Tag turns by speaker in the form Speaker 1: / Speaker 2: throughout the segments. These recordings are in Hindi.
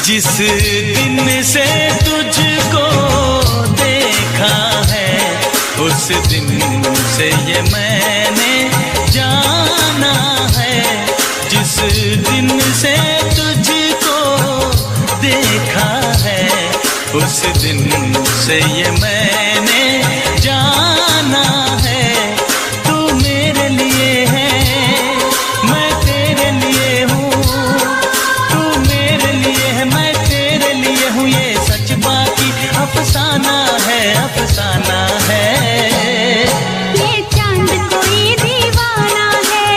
Speaker 1: जिस दिन से तुझको देखा है उस दिन से ये मैंने जाना है। जिस दिन से तुझको देखा है उस दिन से ये मैंने जाना है। तू मेरे लिए है मैं तेरे लिए हूँ, तू मेरे लिए है मैं तेरे लिए हूँ। ये सच बाकी अफसाना है, अफसाना है।
Speaker 2: ये चांद कोई दीवाना है,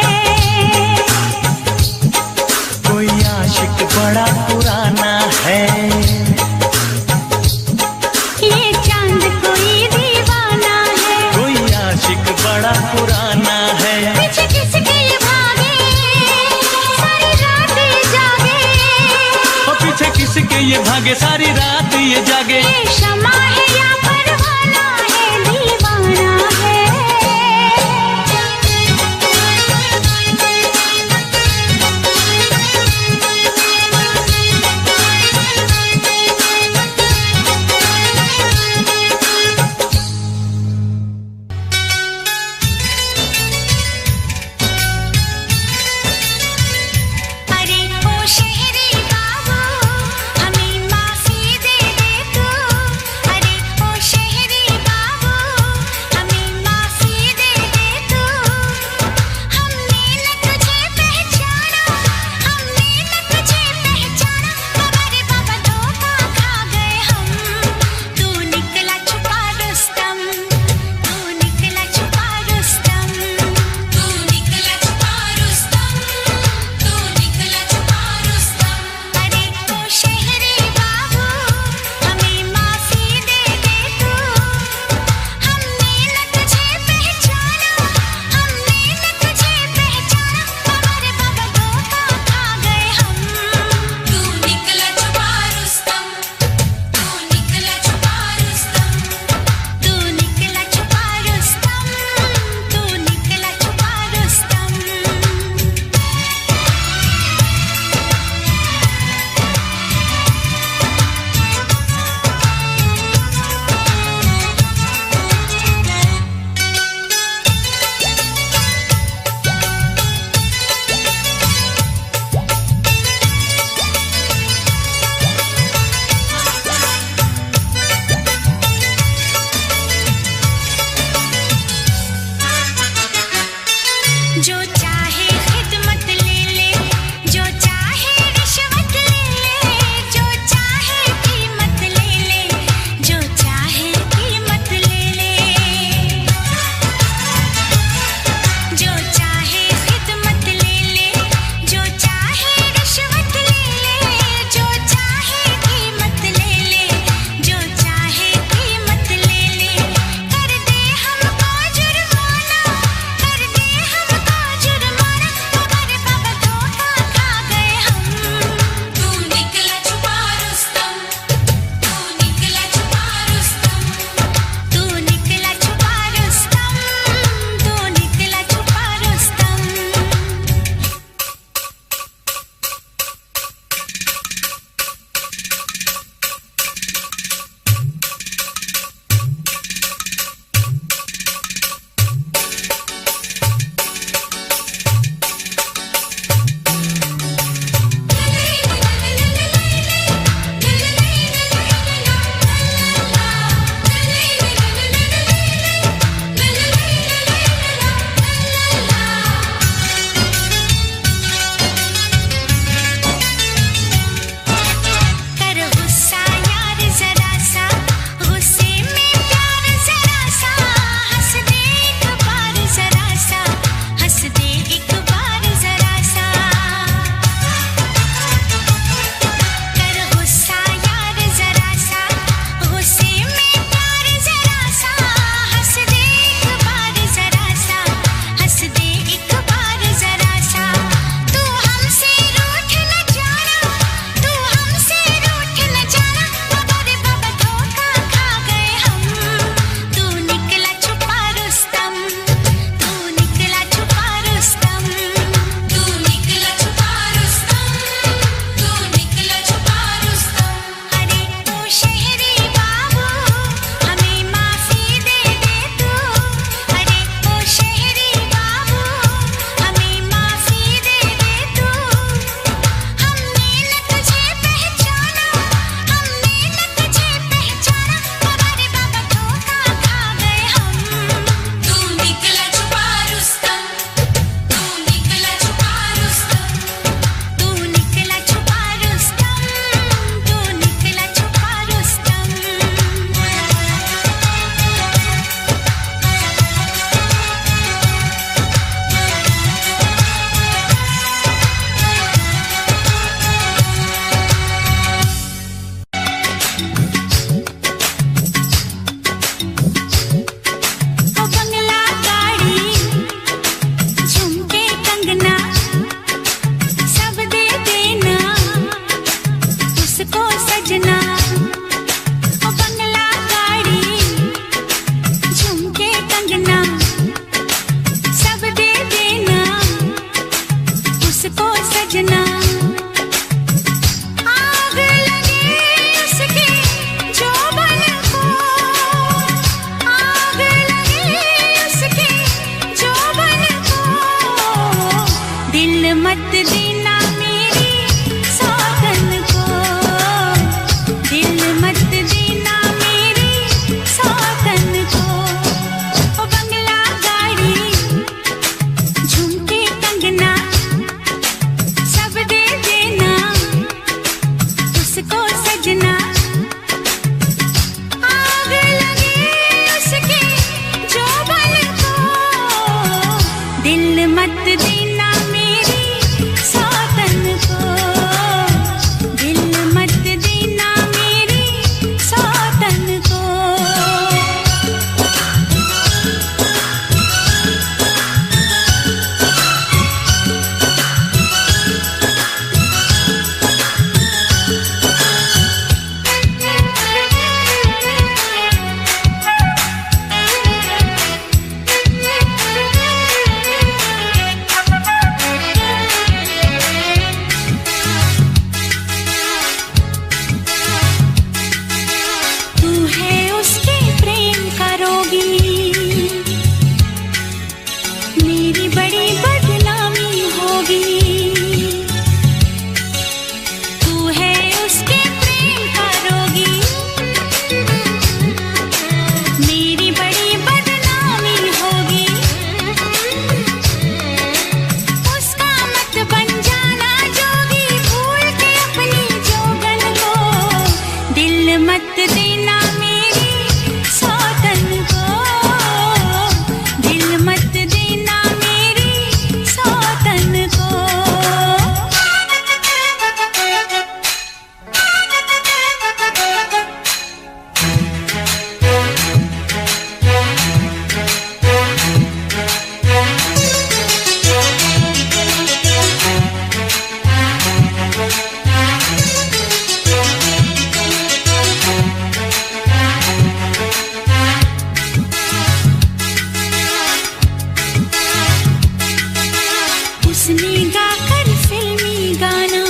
Speaker 1: कोई आशिक बड़ा पुराना है।
Speaker 2: ये चांद कोई दीवाना है,
Speaker 1: कोई आशिक बड़ा पुराना है।
Speaker 2: पीछे किसके ये भागे सारी रात ये जागे,
Speaker 1: और पीछे किसके ये भागे सारी रात ये जागे।
Speaker 2: ये शमा है या परवाना है, दीवाना है। अरे ओ शहरी बाबू हमें माफी दे दे तू। अरे ओ शहरी बाबू हमें माफी दे दे तू। हमने न तुझे पहचाना, हमने न तुझे पहचाना, हमारे बाबा धोखा खा गए हम। तू निकला छुपा रुस्तम, तू निकला छुपा रुस्तम, तू निकला छुपा रुस्तम, तू निकला छुपा रुस्तम। अरे ओ शहरी बाबू हमें माफी दे दे तू। हमने न तुझे पहचाना, हमने न तुझे पहचाना, हमारे बाबा धोखा खा गए हम। तू निकला छुपा रुस्तम, तू निकला छुपा रुस्तम, तू निकला छुपा रुस्तम, तू निकला छुपा रुस्तम। जो चाहे खिदमत ले ले, जो चाहे रिश्वत ले ले, जो चाहे कीमत ले ले, जो चाहे कीमत ले ले। जो चाहे खिदमत ले ले, जो चाहे रिश्वत ले ले, जो चाहे कीमत ले ले, जो चाहे कीमत ले ले। कर दे हमको जुर्माना, कर दे हमको जुर्माना, मत देना मेरी सौतन को, दिल मत देना मेरी सौतन को। ओ बंगला गाड़ी झुमके कंगना सब दे देना उसको सजना, आग लगे उसके जोबन को, दिल मत देना मेरी सौतन को, दिल मत देना मेरी सौतन को। तू है उसके प्रेम का रोगी, मेरी बड़ी बदनामी होगी। तू है उसके प्रेम का रोगी, मेरी बड़ी बदनामी होगी। उसका मत बन जाना जोगी, भूल के अपनी जोगन को, दिल मत देना मेरी सौतन को, दिल मत देना मेरी सौतन को। उसने गाकर फिल्मी गाना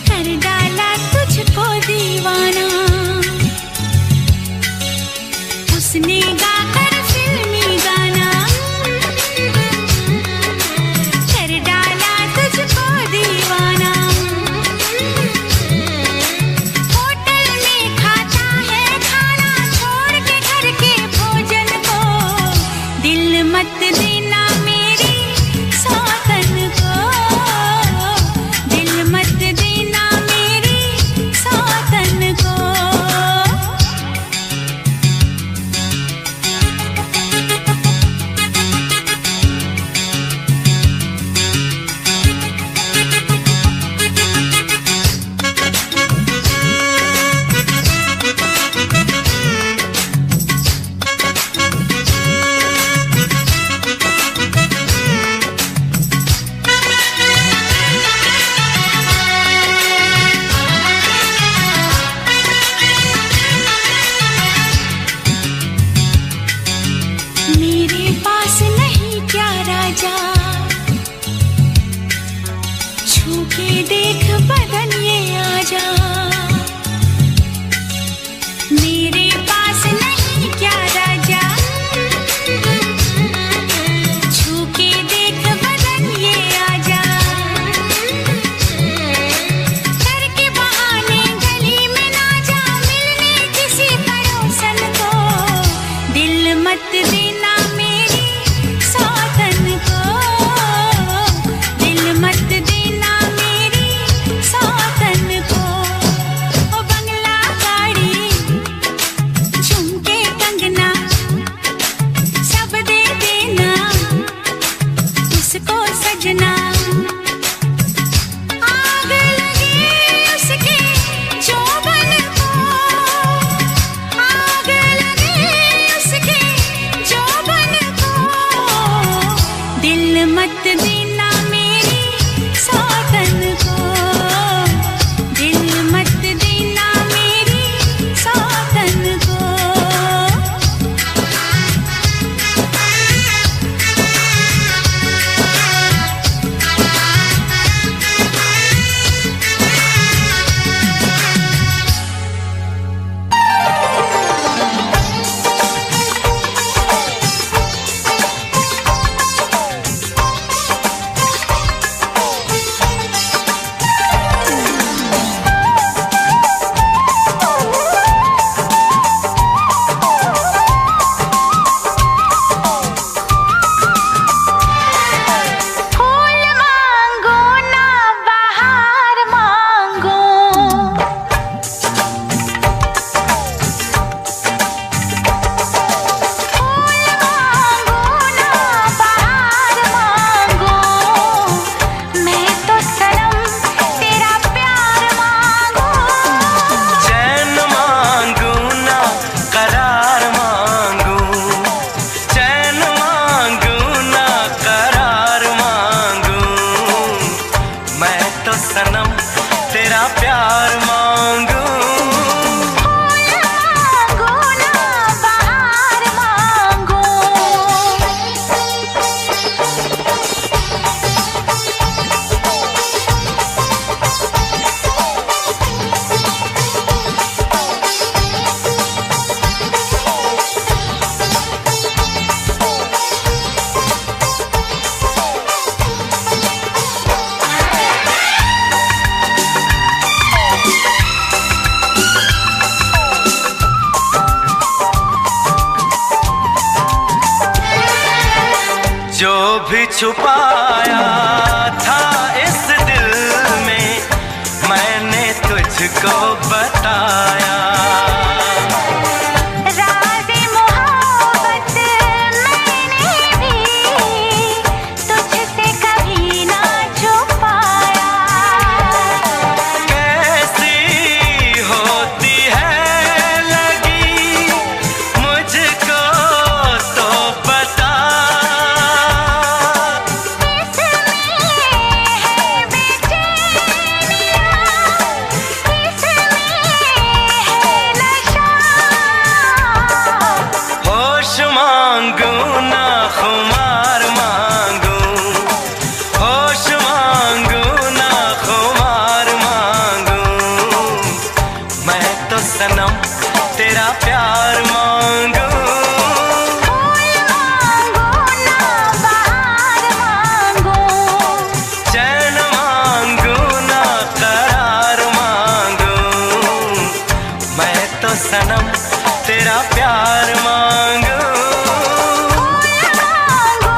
Speaker 2: कर डाला तुझको दीवाना, उसने गाकर फिल्मी गाना कर डाला तुझको दीवाना। होटल में खाता है खाना छोड़ के घर के भोजन को, दिल मत देना मेरी सौतन को, दिल मत देना मेरी सौतन को।
Speaker 3: भी छुपाया था इस दिल में, मैंने तुझको बताया।
Speaker 2: राज़े मोहब्बत मैंने भी तुझसे कभी ना छुपाया।
Speaker 3: कैसी होती है लगी मुझको तो बता,
Speaker 2: इसमें है बेचैनियाँ, इसमें है नशा।
Speaker 3: होश मांगू ना खुमार मांगू, होश मांगू ना खुमार मांगू, मैं तो सनम तेरा प्यार मांगू।
Speaker 2: फूल मांगो ना बहार मांगो,
Speaker 3: चैन मांगू ना करार मांगू, मैं तो सनम तेरा प्यार मांगू।
Speaker 2: फूल मांगो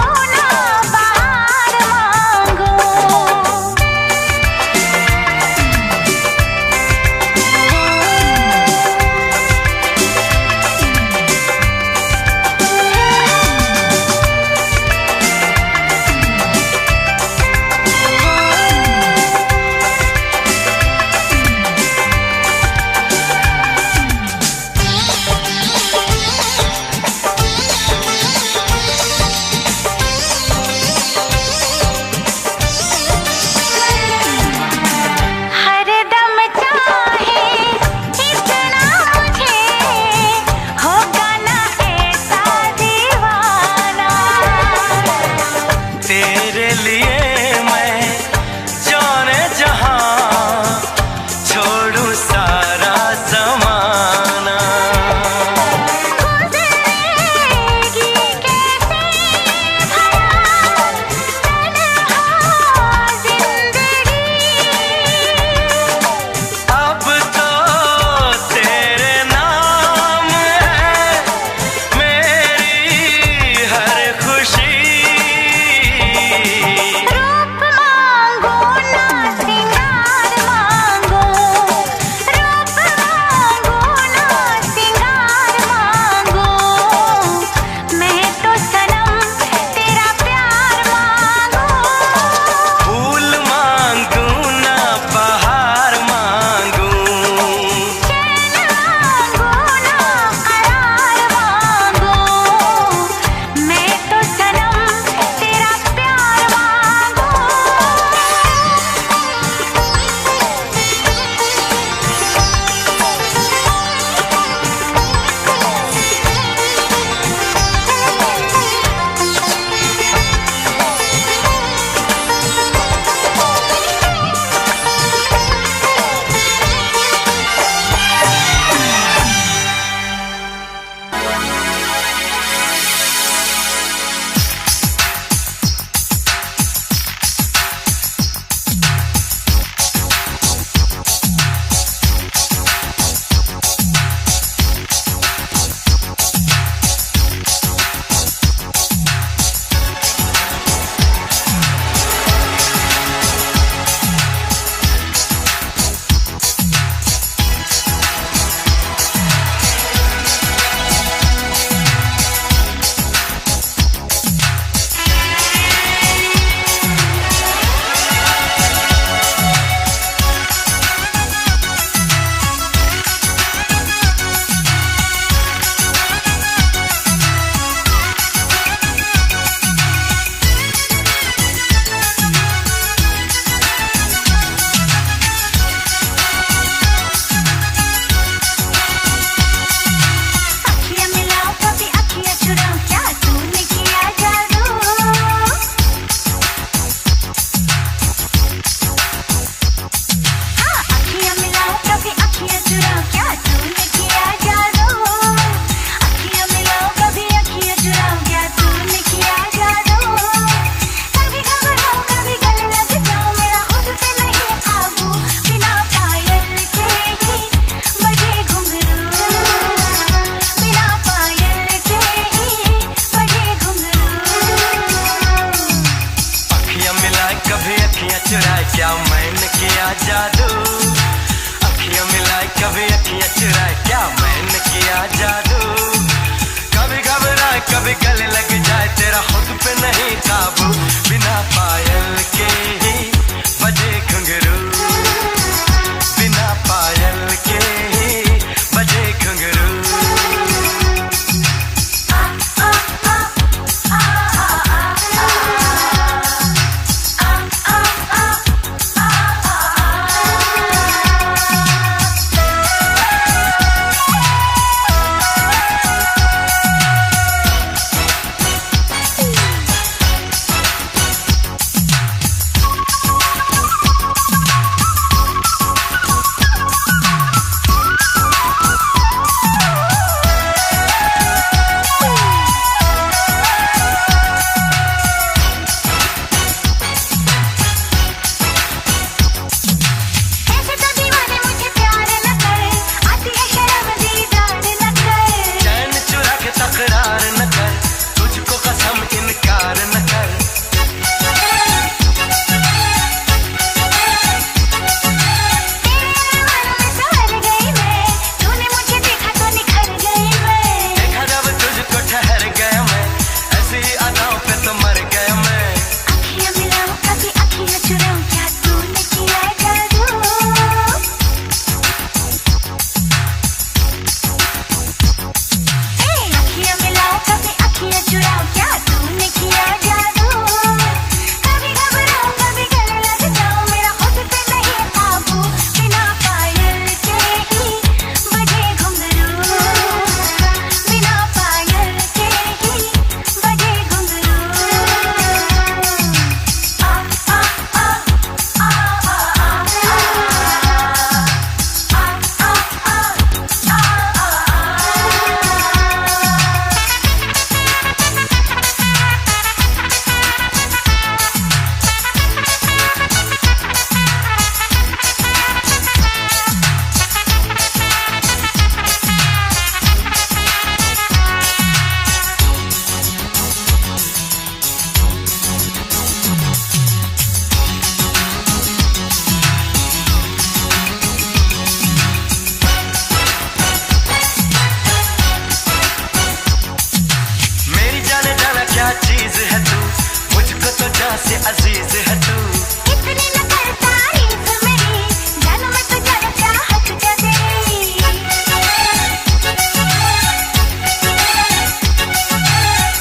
Speaker 3: क्या मैंने किया जादू, अखियां मिलाए कभी अखियां चुराए, क्या मैंने किया जादू। कभी घबराए कभी गले लग जाए, तेरा खुद पे नहीं काबू। बिना पायल के ही बजे घुंघरू, बिना पायल के ही बजे घुंघरू। से अजीज है तू,
Speaker 2: इतनी न कर तारीफ मेरी, जान मैं तुझे चाहत जा तेरी।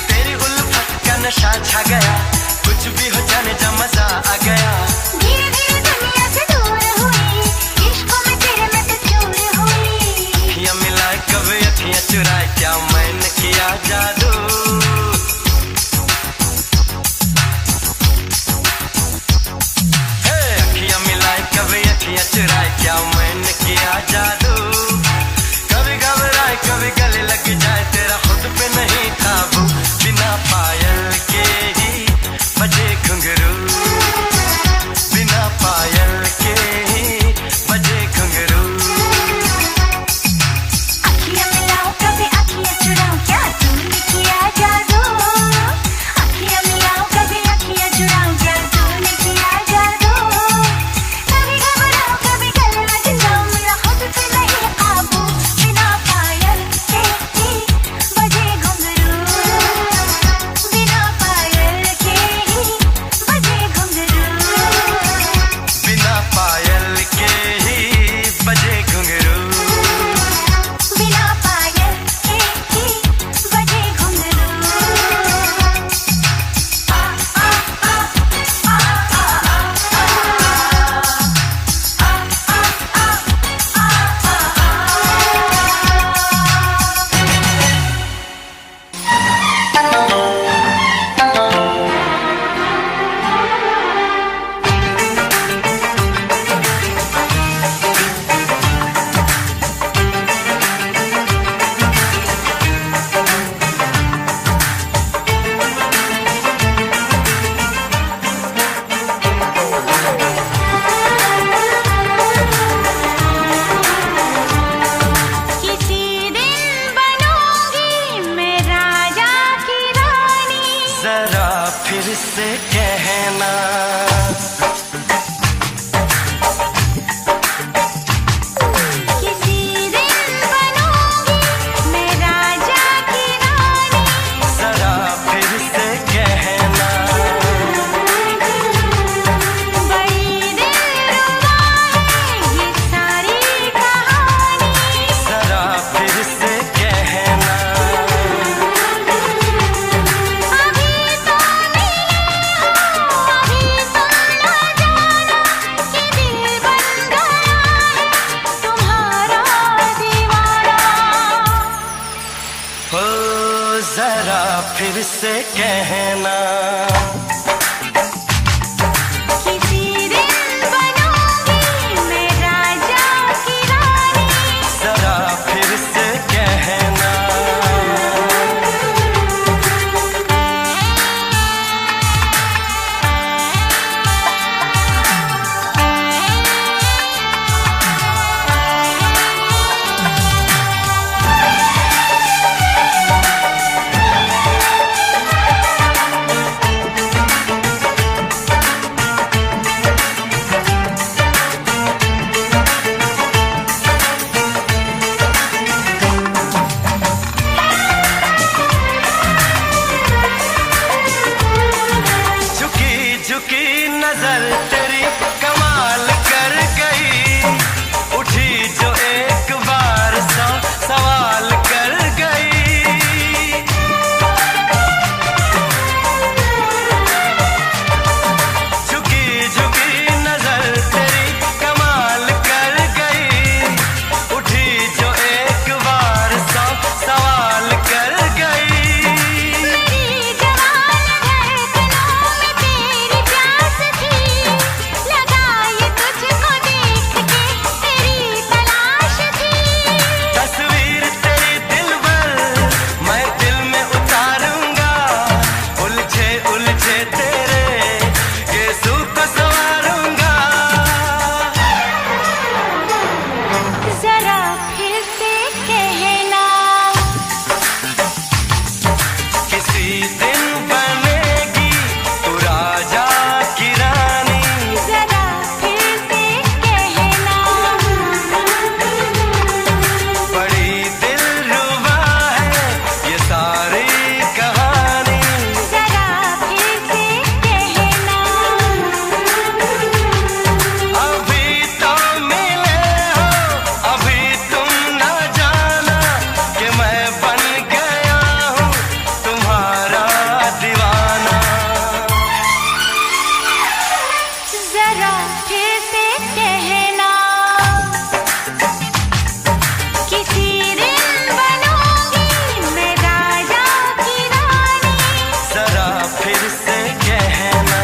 Speaker 3: तेरी उल्फत का नशा छा गया, कुछ भी हो जाने जा मजा आ गया।
Speaker 2: धीरे धीरे दुनिया से दूर हुई, इश्क़ों में तेरे मैं तो चूर हुई।
Speaker 3: अखियां मिलाए कभी अखियां चुराए, क्या मैंने किया जादू। चुराए क्या मैंने किया जादू, कभी घबराए कभी गले लग जाए, तेरा खुद पे नहीं काबू। बिना पायल के ही बजे घुंघरू, बिना पायल के ही बजे घुंघरू।
Speaker 2: अखियां मिलाओ कभी अखियां चुराओ, क्या तूने किया जादू। अखियां मिलाओ कभी अखियां चुराओ, क्या तूने किया जादू।
Speaker 3: फिर से कहना कहना।
Speaker 2: किसी दिन बनूंगी मैं राजा की रानी,
Speaker 3: जरा फिर से कहना। झुकी नजर तेरी कमाल कर गई, उठी जो एक बार सौ सवाल कर गई। झुकी झुकी नजर तेरी कमाल कर गई, उठी जो एक बार सौ सवाल कर गई।
Speaker 2: मेरी जवान धड़कनों में तेरी प्यास थी, लगाई तुझको देख के तेरी तलाश थी।
Speaker 3: तस्वीर तेरी दिल भर मैं दिल में उतारूंगा, उलझे उलझे तेरे गेसू को संवारूंगा।
Speaker 2: जरा फिर से कहना,
Speaker 3: किसी दिन बनेगी तू राजा की रानी,
Speaker 2: जरा फिर से कहना।
Speaker 3: बड़ी दिलरुबा है ये सारी कहानी।
Speaker 2: जरा फिर से कहना,
Speaker 3: अभी तो मिले हो, अभी तुम न जाना कि मैं बन गया हूँ तुम्हारा दीवाना।
Speaker 2: जरा फिर से कहना, किसी दिन बनूंगी मैं राजा की रानी,
Speaker 3: जरा फिर से कहना।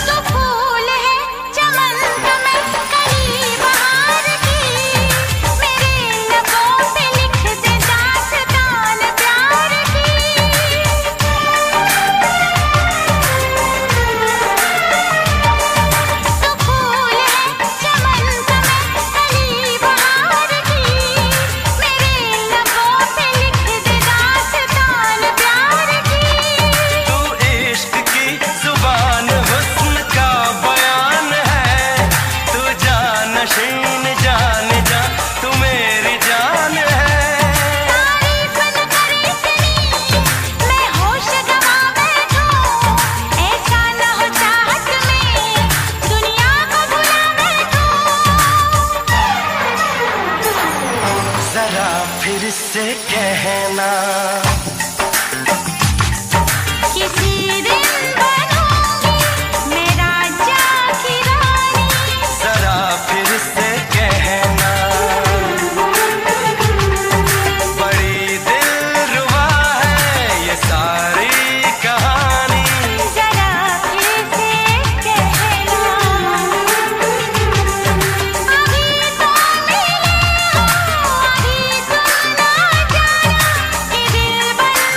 Speaker 2: तो फूल है चमन का मैं कली बहार की, मेरे लबों पे लिख दे दास्तान प्यार की। तो फूल है चमन का मैं कली बहार की, मेरे लबों पे लिख दे दास्तान प्यार की।
Speaker 3: तू इश्क की जुबान हुस्न का बयान है, तू जानशीन जान जा तू मेरी जान है।
Speaker 2: तारीफ न करे इतनी मैं होश गवा बैठूं, ऐसा न हो चाहत में दुनिया को भुला बैठूं।
Speaker 3: जरा फिर से कहना,
Speaker 2: किसी दिन बनूंगी मैं राजा की रानी,
Speaker 3: जरा फिर से कहना। बड़ी दिलरुबा है ये सारी कहानी।
Speaker 2: जरा फिर से कहना, अभी तो मिले हो, अभी तुम ना जाना कि दिल बन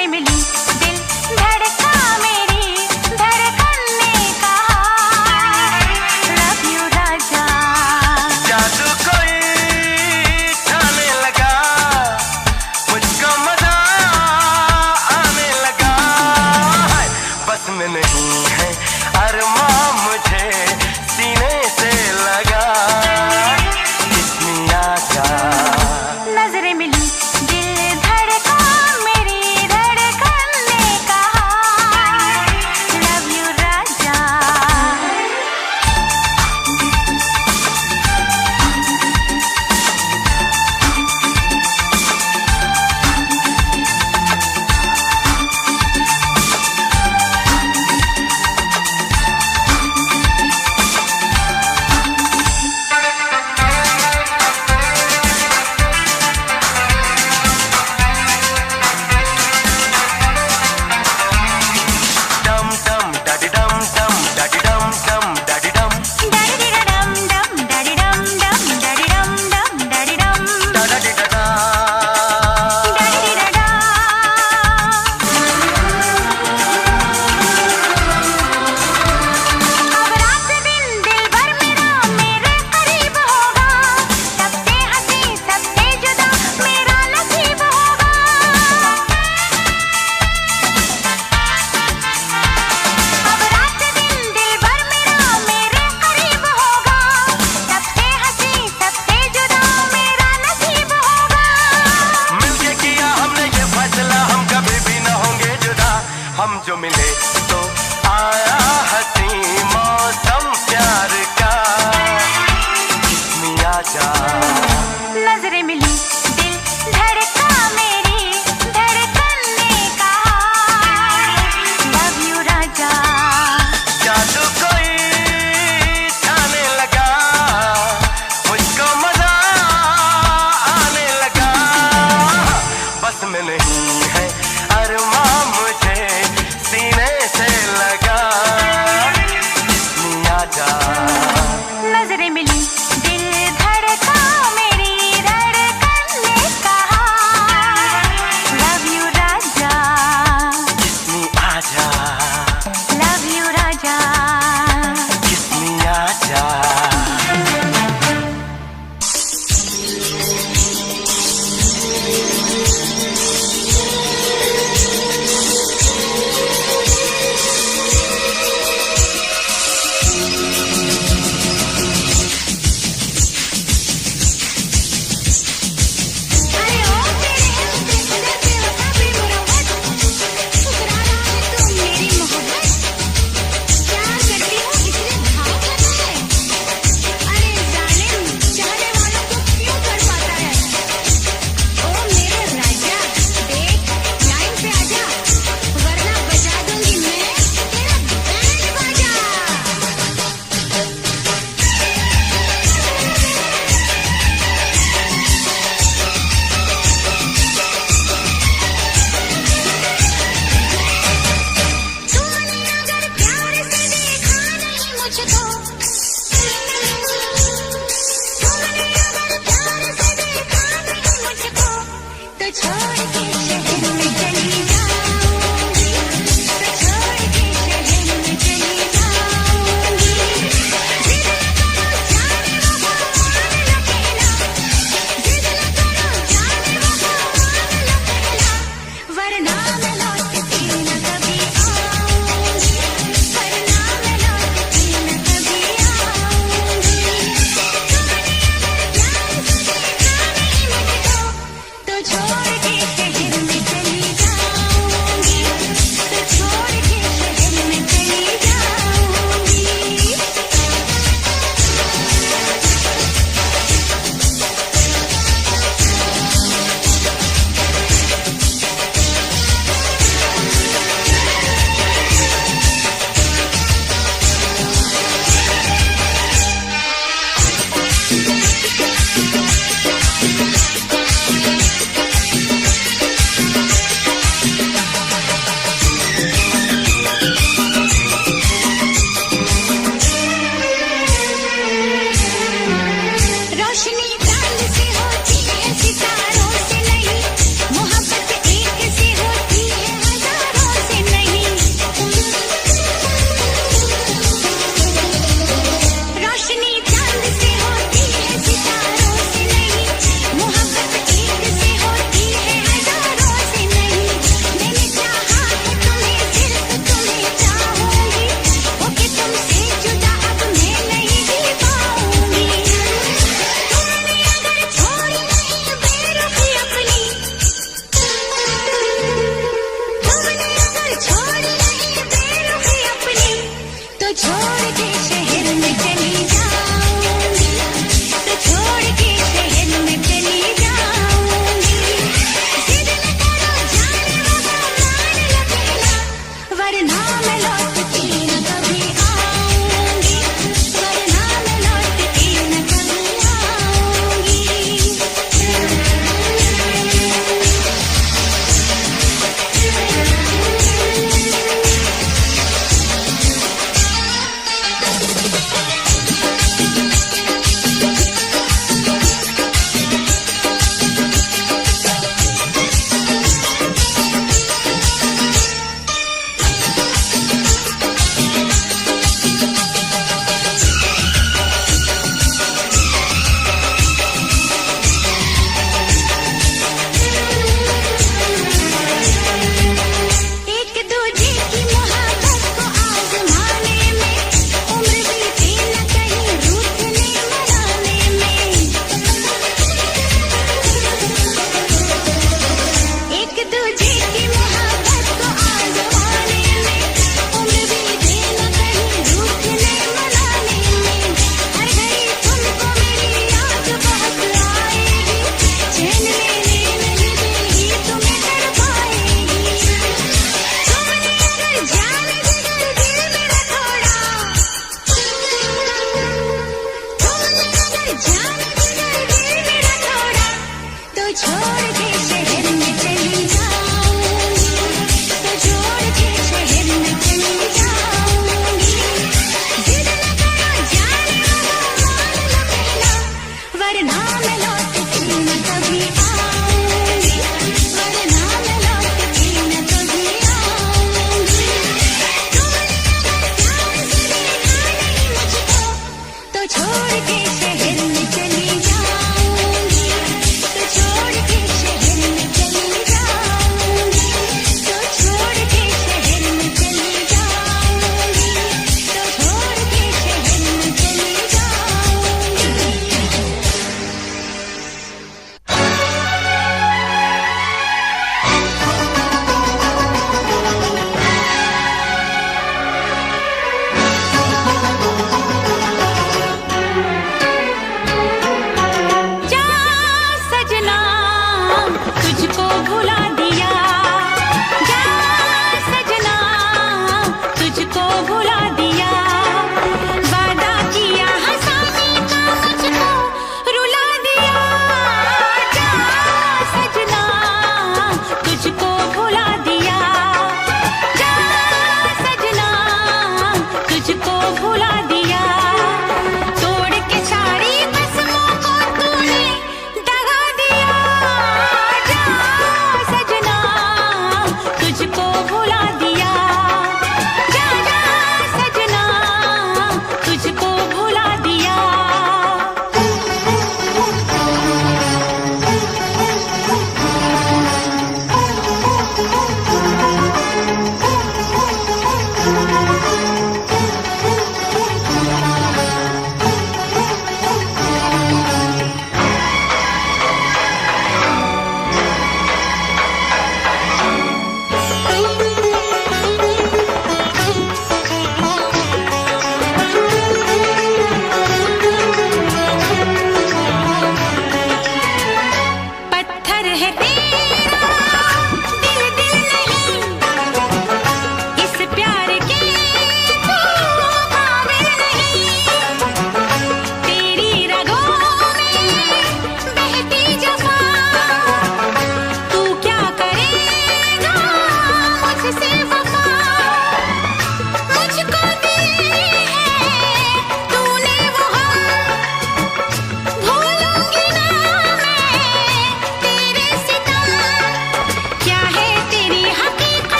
Speaker 2: नजरें मिली दिल धड़का मेरी धड़कन ने कहा लव यू राजा।
Speaker 3: जादू कोई ठाने लगा, मुझको मजा आने लगा। बस में नहीं है अरमां मुझे सीने से लगा, किस्मी आजा।
Speaker 2: नजरें मिली दिल धड़का मेरी धड़कन ने कहा लव यू राजा।
Speaker 3: डम डम डडी डम डम डडी डम डम डडी डम
Speaker 2: डडी डम डम डडी डम डम डडी डम डम डडी डम
Speaker 3: डा डी डा डा।
Speaker 2: डडी डडा। अब रात दिन दिल भर मेरा मेरे करीब होगा, सबसे हंसी सबसे जुदा मेरा नसीब होगा। अब रात दिन दिल भर मेरा मेरे करीब होगा, सबसे हंसी सबसे जुदा मेरा नसीब होगा।
Speaker 3: मिलके किया हमने ये फैसला, हम कभी भी न होंगे जुदा। हम जो मिले तो आया हंसी मौसम प्यार का, किस्मी आजा।
Speaker 2: नजरें मिली दिल धड़का मेरी धड़कन ने कहा लव यू राजा।
Speaker 3: जादू कोई ठाने लगा, मुझको मजा आने लगा। बस में नहीं है अरमां मुझे सीने से लगा, किस्मी आजा।
Speaker 2: नजरें मिली दिल धड़का मेरी धड़कन ने कहा लव यू राजा।
Speaker 3: किस्मी आजा,
Speaker 2: लव यू राजा।
Speaker 3: किस्मी आजा।
Speaker 2: अरे ओ तेरे बेवफा बेमुरवत, ठुकरा रहा है तू मेरी मोहब्बत। प्यार करती हूँ इतने भाव करता है, अरे जालिम चाहने वालों को क्यों कर पाता है। ओ मेरे राजा देख लाइन पे आजा, वरना बजा दूंगी मैं तेरा बैंड बाजा। तूने अगर प्यार से देखा नहीं मुझको, तूने अगर प्यार से देखा नहीं मुझको, तो छोड़ के शहर में चली जाऊंगी, तो छोड़ के शहर में चली जाऊंगी। जिद न करो जाने वो मान लो कहना, जिद न करो जाने वो मान लो कहना, वरना मैं लौट के न कभी आऊंगी, वरना मैं लौट के न कभी आऊंगी। तूने अगर प्यार से देखा नहीं मुझको, तो छोड़ के शहर में चली जाऊंगी, तो छोड़ के शहर में चली जाऊंगी।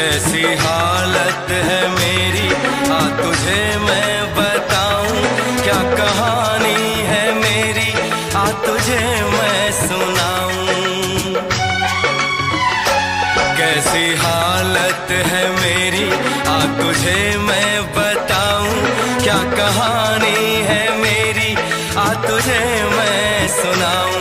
Speaker 3: कैसी हालत है मेरी, आ तुझे मैं बताऊं, क्या कहानी है मेरी, आ तुझे मैं सुनाऊं। कैसी हालत है मेरी, आ तुझे मैं बताऊं, क्या कहानी है मेरी, आ तुझे मैं सुनाऊं।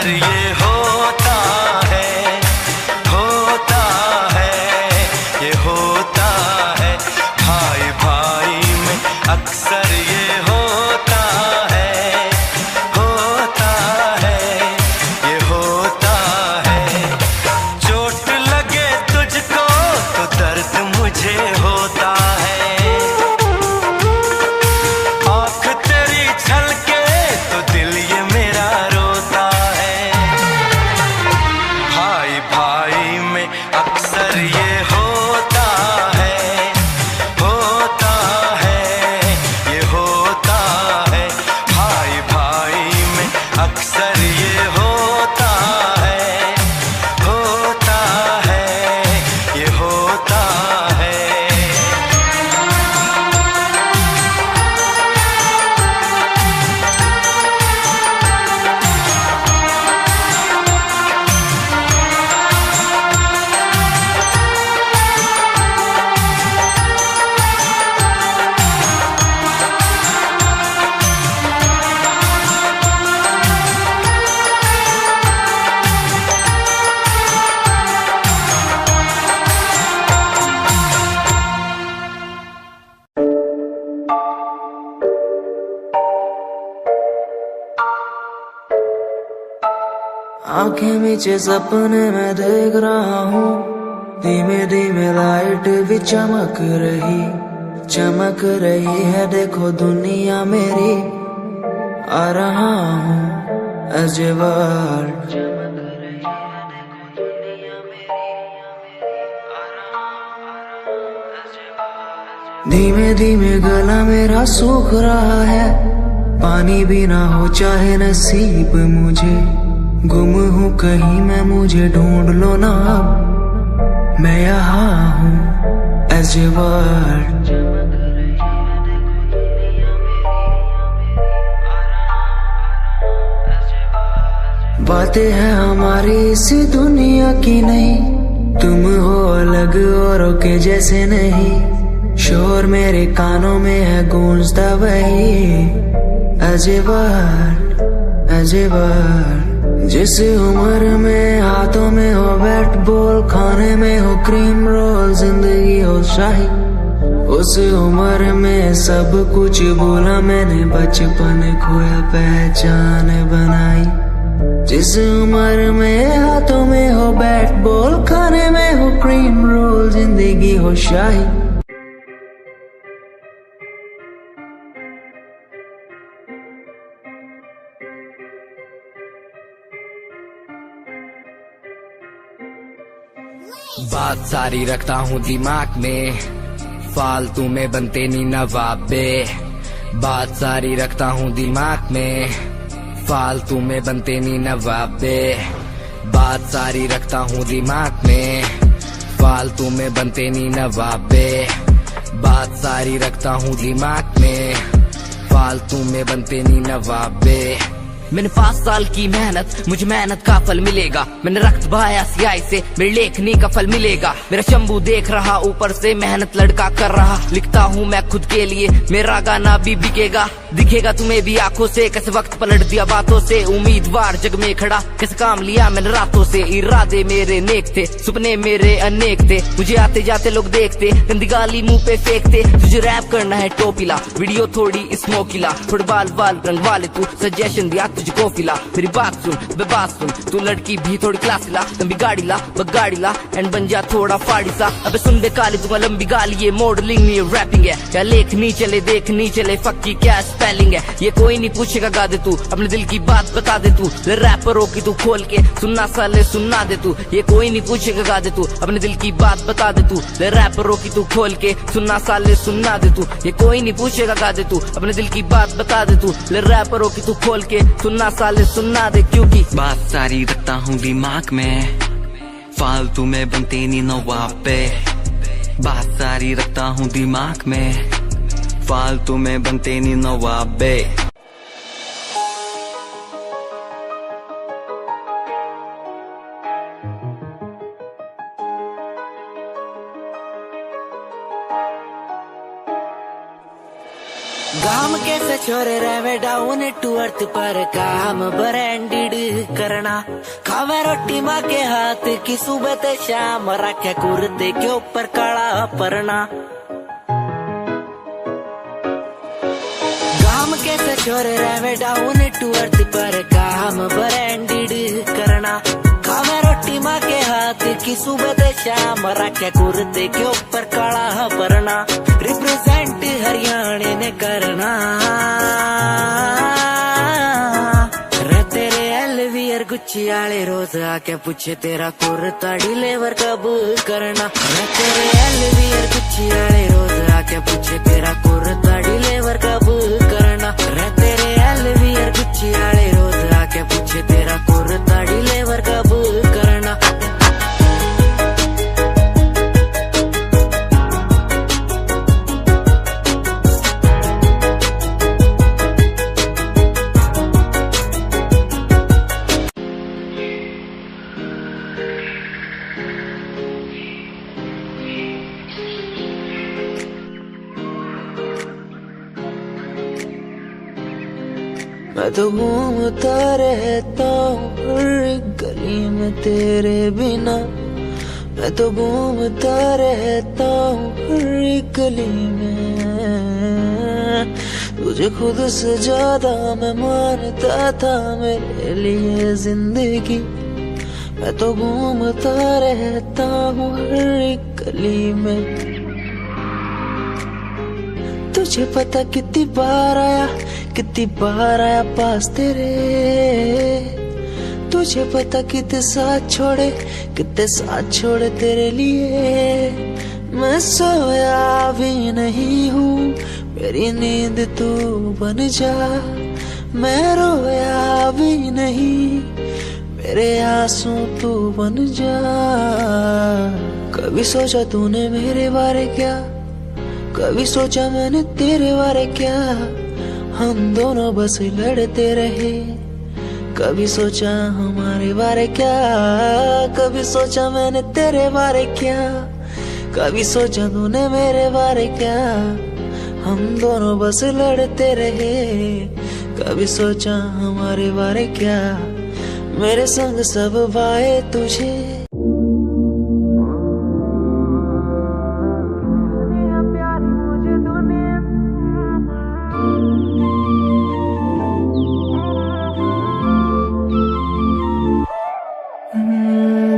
Speaker 3: अक्सर ये होता है, होता है, ये होता है। भाई भाई में अक्सर ये होता है, होता है, ये होता है। चोट लगे तुझको तो दर्द मुझे होता है, आँख तेरी छलके तो दिल ये मेरा रोता है। भाई भाई में अक्सर ये होता है, होता है, ये होता है। भाई भाई में अक्सर ये होता है, होता है, ये होता है।
Speaker 4: आंखें नीचे सपने में देख रहा हूँ, धीमे धीमे लाइट भी चमक रही है। देखो दुनिया मेरी, आ रहा हूँ as a world। धीमे धीमे गला मेरा सूख रहा है, पानी भी ना हो चाहे नसीब मुझे। गुम हूँ कहीं मैं, मुझे ढूंढ लो ना अब, मैं यहाँ हूँ as a world। बातें हैं हमारी इसी दुनिया की नहीं, तुम हो अलग औरों के जैसे नहीं। शोर मेरे कानों में है गूंजता वही as a world, as a world। जिस उम्र में हाथों में हो बैट बॉल, खाने में हो क्रीम रोल, जिंदगी हो शाही, उस उम्र में सब कुछ भूला मैंने, बचपन खोया पहचान बनाई। जिस उम्र में हाथों में हो बैट बॉल, खाने में हो क्रीम रोल, जिंदगी हो शाही।
Speaker 5: बात सारी रखता हूँ दिमाग में, फालतू में बनते नी नवाबे। बात सारी रखता हूँ दिमाग में, फालतू में बनते नी नवाबे। बात सारी रखता हूँ दिमाग में, फालतू में बनते नी नवाबे। बात सारी रखता हूँ दिमाग में, फालतू में बनते नी नवाबे। मैंने 5 साल की मेहनत, मुझे मेहनत का फल मिलेगा। मैंने रक्त बहाया सियाही से, मेरी लेखनी का फल मिलेगा। मेरा शंभू देख रहा ऊपर से, मेहनत लड़का कर रहा। लिखता हूँ मैं खुद के लिए, मेरा गाना भी बिकेगा। दिखेगा तुम्हें भी आंखों से, कैसे वक्त पलट दिया बातों से। उम्मीदवार जग में खड़ा, कैसे काम लिया मैंने रातों से। इरादे मेरे नेक थे, सपने मेरे अनेक थे। मुझे आते जाते लोग देखते, गंदी गाली मुंह पे फेंकते। तुझे रैप करना है टोपीला, वीडियो थोड़ी स्मोकीला। थोड़े बाल वाल रंग वाले तू, सजेशन दिया तुझको फिला। मेरी बात सुन बे बात सुन, तू लड़की भी थोड़ी क्लासी ला। लंबी गाड़ी ला बगाड़ी ला, एंड बन जा थोड़ा फाड़ी सा। अबे सुन बे काली, तुम्हारा लंबी गाली ये मॉडलिंग नहीं रैपिंग है। क्या लेखनी चले देखनी चले, फक्की क्या स्पेलिंग है। ये कोई नहीं पूछेगा, गा दे तू अपने दिल की बात बता दे तू। रैपरों की तू खोल के सुनना साले सुनना दे तू। ये कोई नहीं पूछेगा, गा दे तू अपने दिल की बात बता दे तू। रैपरों की तू खोल के सुनना साले सुनना दे तू। ये कोई नहीं पूछेगा, गा दे तू अपने दिल की बात बता दे तू। रैपरों की तू खोल के सुनना साले सुनना दे, क्योंकि
Speaker 6: बात सारी रखता हूँ दिमाग में, फालतू में बनते नहीं नवाबे। बात सारी रखता हूँ दिमाग में, फालतू में बनते नहीं नवाबे।
Speaker 4: काम कैसे छोरे रहे डाउन टू अर्थ पर काम ब्रांडेड करना खावे रोटी माँ के हाथ की सुबह ते शाम रखे कुर्ते के ऊपर काला परना काम कैसे छोरे रहे डाउन टू अर्थ पर काम ब्रांडेड करना खावे रोटी माँ के हाथ की सुबह ते शाम रखे कुर्ते के ऊपर काला परना रिप्रेजेंट हरियाणा ने करना रे तेरे एलवीआर गुच्ची आले रोज आके पूछे तेरा कुर्ता डिलीवर कब करना रे तेरे एलवीआर गुच्ची आले रोज आके पूछे तेरा कुर्ता डिलीवर कब करना रे तेरे एलवीआर गुच्ची आले रोज आके पूछे तेरा कुर्ता डिलीवर कब करना मैं तो घूमता रहता हूँ हर गली में तेरे बिना मैं तो घूमता रहता हूँ हर गली में तुझे खुद से ज्यादा मैं मानता था मेरे लिए जिंदगी मैं तो घूमता रहता हूँ हर गली में तुझे पता कितनी बार आया पास तेरे तुझे पता कितने साथ छोड़े तेरे लिए मैं सोया भी नहीं हूँ मेरी नींद तू बन जा मैं रोया भी नहीं मेरे आंसू तू बन जा कभी सोचा तूने मेरे बारे क्या कभी सोचा मैंने तेरे बारे क्या हम दोनों बस लड़ते रहे कभी सोचा हमारे बारे क्या कभी सोचा मैंने तेरे बारे क्या कभी सोचा तूने मेरे बारे क्या हम दोनों बस लड़ते रहे कभी सोचा हमारे बारे क्या मेरे संग सब वाए तुझे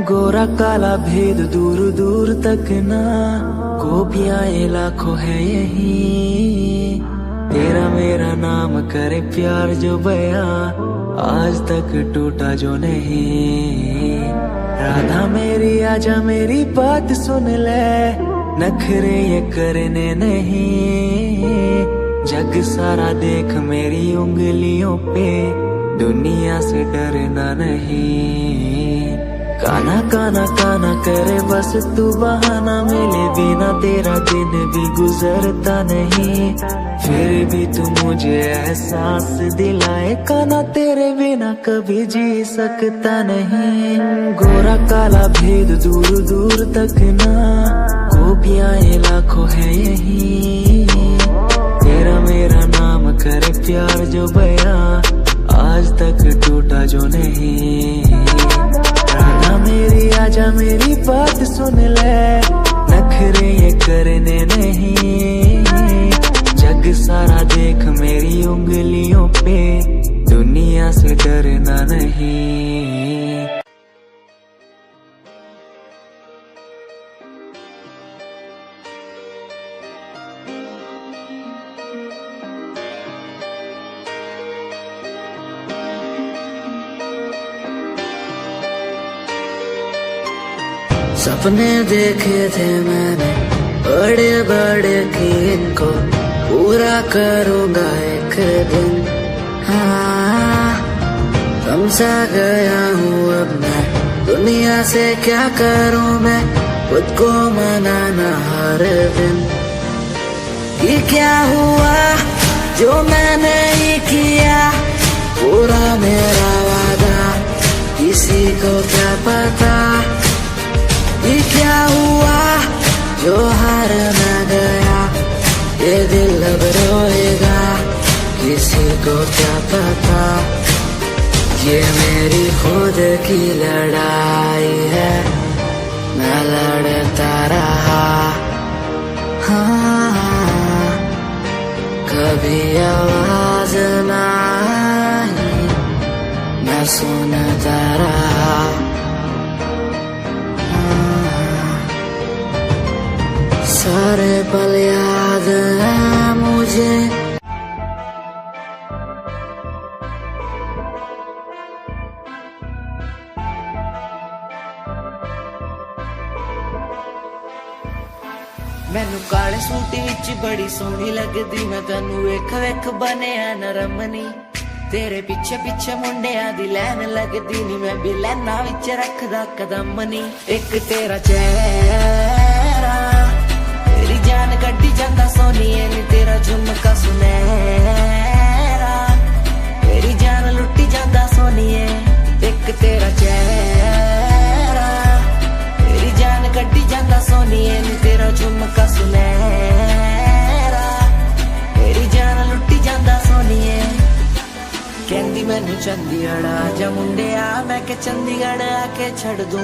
Speaker 4: गोरा काला भेद दूर दूर तक ना गोपियां ये लाखों है यही तेरा मेरा नाम करे प्यार जो बया आज तक टूटा जो नहीं राधा मेरी आजा मेरी बात सुन ले नखरे ये करने नहीं जग सारा देख मेरी उंगलियों पे दुनिया से डरना नहीं काना काना काना करे बस तू बहाना मिले बिना तेरा दिन भी गुजरता नहीं फिर भी तू मुझे एहसास दिलाए काना तेरे बिना कभी जी सकता नहीं गोरा काला भेद दूर दूर तक ना गोपियां ये लाखों है यही तेरा मेरा नाम करे प्यार जो बया आज तक टूटा जो नहीं राधा मेरी आजा मेरी बात सुन ले नखरे ये करने नहीं जग सारा देख मेरी उंगलियों पे दुनिया से डरना नहीं सपने देखे थे मैंने बड़े बड़े कि इनको पूरा करूँगा एक दिन हाँ समझा गया हूँ अब मैं दुनिया से क्या करूँ मैं खुद को मनाना हर दिन ये क्या हुआ जो मैंने ही किया पूरा मेरा वादा किसी को क्या पता ये क्या हुआ जो हार न गया ये दिल अब रोएगा ये मेरी खुद की लड़ाई है, मैं लड़ता रहा। हाँ, कभी आवाज ना आई, मैं सुनता रहा। हाँ, सारे पल याद है मुझे।
Speaker 7: मैनू काले सूट विच बड़ी सोहनी लगदी, मैं तैनू वेख वेख बनिया नरमनी। तेरे पीछे पीछे मुंडिया दी लैन लगदी नी, मैं भी लैना विच रखदा कदम नी। एक तेरा चेहरा तेरी जान कड्डी जांदा सोनिए नी, तेरा झुमका सुनहरा तेरी जान लुट्टी जांदा सोनिए। एक तेरा चेहरा तेरी जान कड्डी जांदा सोनिए नी, तेरा झुमका सुनहरा तेरी जान लुट्टी जांदा सोनिए। कहंदी मैनू चंडीगढ़ आजा मुंडिया, मैं के चंडीगढ़ आके छड़ दूं।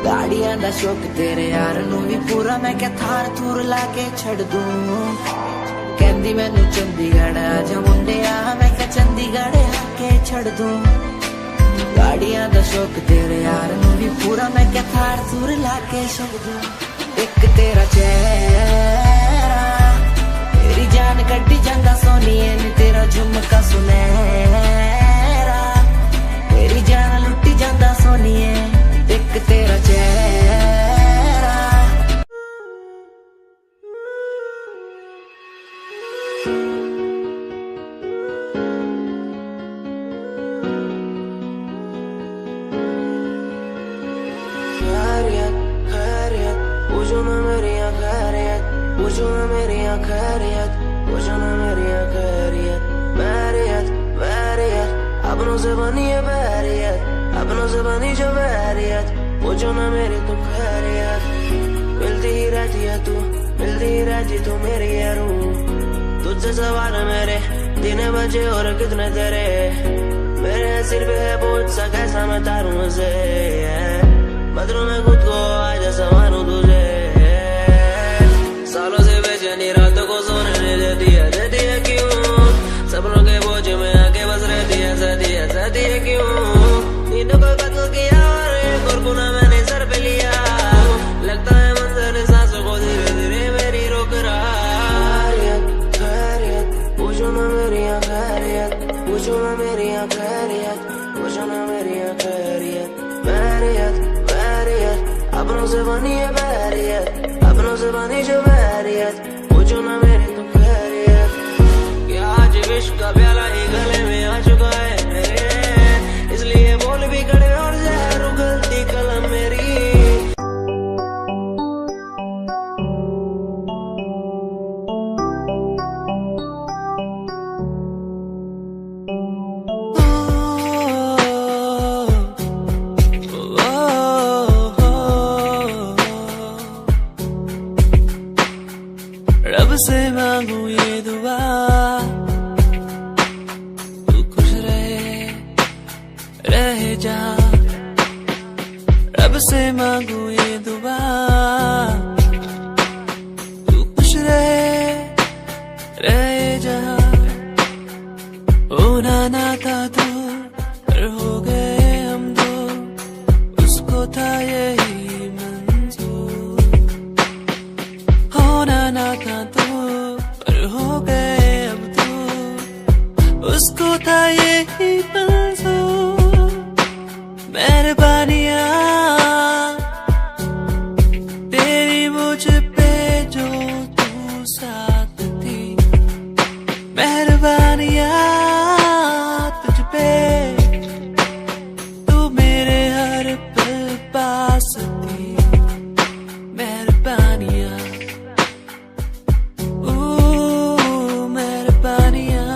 Speaker 7: गाड़ियां दा शौक तेरे यार नू भी पूरा, मैं के थार थूर लाके छड़ दूं। कहंदी मैनू चंडीगढ़ आजा मुंडिया, मैं के चंडीगढ़ आके छड़ दूं। गाड़ियां दा शौक तेरे यार नू भी पूरा, मैं के थार थूर लाके छड़ दूं। एक तेरा चेहरा तेरी जान कड्डी जांदा सोनिए नी, तेरा झुमका सुनहरा तेरी जान लुट्टी जांदा सोनिए। एक तेरा चेहरा
Speaker 4: खैरियत खैरियत पूछो ना मेरी खैरियत, पूछो ना मेरी खैरियत, पूछो ना मेरी खैरियत। बैरियत बैरियत अपनों से बनी है बैरियत, अपनों से बनी जो बैरियत। पूछो ना मेरी तू खैरियत, मिलती ही रहती है तू, मिलती ही रहती तू मेरी है रूह। तुझसे सवाल मेरे दिन बजे और कितने तेरे, मेरे सिर पे है बोझ सा कैसा मैं तारूं उसे। बदलूं मैं खुद को आज संवारूं तुझे। सालों से बेचैनी रातों को सोने नहीं देती है क्यों? सपनों के बोझ में आके बस रहती है क्यों? नींदों को कत्ल किया और एक और गुनाह मैंने सर पे लिया। लगता है मंजर सांसों को धीरे धीरे मेरी रोक रहा। खैरियत खैरियत पूछो ना मेरी खैरियत, पूछो ना मेरी खैरियत, पूछो ना मेरी खैरियत। बैरियत बैरियत अपनों से बनी है बैरियत, अपनों से बनी जो बैरियत। पूछो ना मेरी तू खैरियत, क्या आज विश्व का प्याला ही गले में आ चुका है मेरे, इसलिए बोल भी कड़े और जहर उगलती कलम मेरी। रब से मांगू ये दुआ, तू खुश रहे जा। रब से मांगू ये दुआ, तू खुश रहे जा। होना ना था तो पर हो गए हम दो, उसको था यही मंजूर। होना ना था तो पर हो गए अब तो, उसको था यही मंजूर। मेहरबानियां तेरी मुझ पे जो तू साथ थी, मेहरबानियां तुझ पे तू मेरे हर पल पास थी। मेहरबानियां मेहरबानियां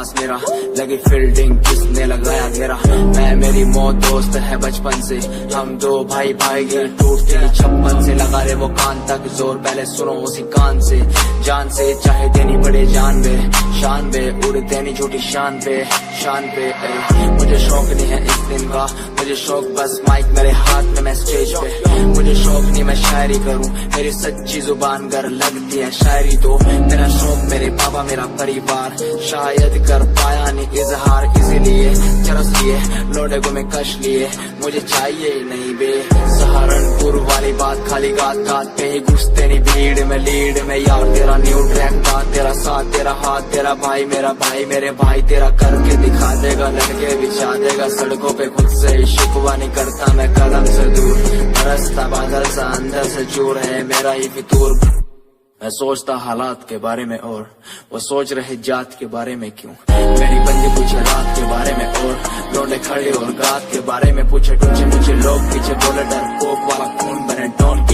Speaker 4: पास मेरा, लगी फील्डिंग किसने लगाया घेरा। मैं मेरी मौत दोस्त है बचपन से, हम दो भाई भाई गिर टूटती 56 से। लगा रे वो कान तक जोर, पहले सुनो उसी कान से। जान से चाहे देनी पड़े जान बे, शान बे उड़ देनी झूठी शान पे, शान पे। मुझे शौक नहीं है इस दिन का, मुझे शौक बस माइक मेरे हाथ में, मैं स्टेज पे। मुझे शौक नहीं मैं शायरी करूं, मेरी सच्ची जुबान गर लगती है शायरी तो। मेरा शौक मेरे बाबा मेरा परिवार, शायद कर पाया नहीं इजहार, इसीलिए चरस लिए लोडे को मैं कश लिए। मुझे चाहिए ही नहीं बे सहारनपुर वाली बात, खाली गात गात पे ही घुसते नहीं भीड़ में लीड में। यार तेरा न्यू ट्रैक था, तेरा साथ तेरा हाथ, तेरा भाई मेरा भाई, मेरे भाई तेरा करके दिखा देगा, लड़के बिछा देगा सड़कों पे। खुद से ही शिकवा नहीं करता मैं कदम से दूर, बरसता बादल सा अंदर से चूर है मेरा ही फितूर। मैं सोचता हालात के बारे में और वो सोच रहे जात के बारे में क्यों। मेरी बंदी पूछे रात के बारे में और लौंडे खड़े और गात के बारे में पूछे। टूचे मुझे लोग पीछे बोले डर पोक वाला खून बने डॉन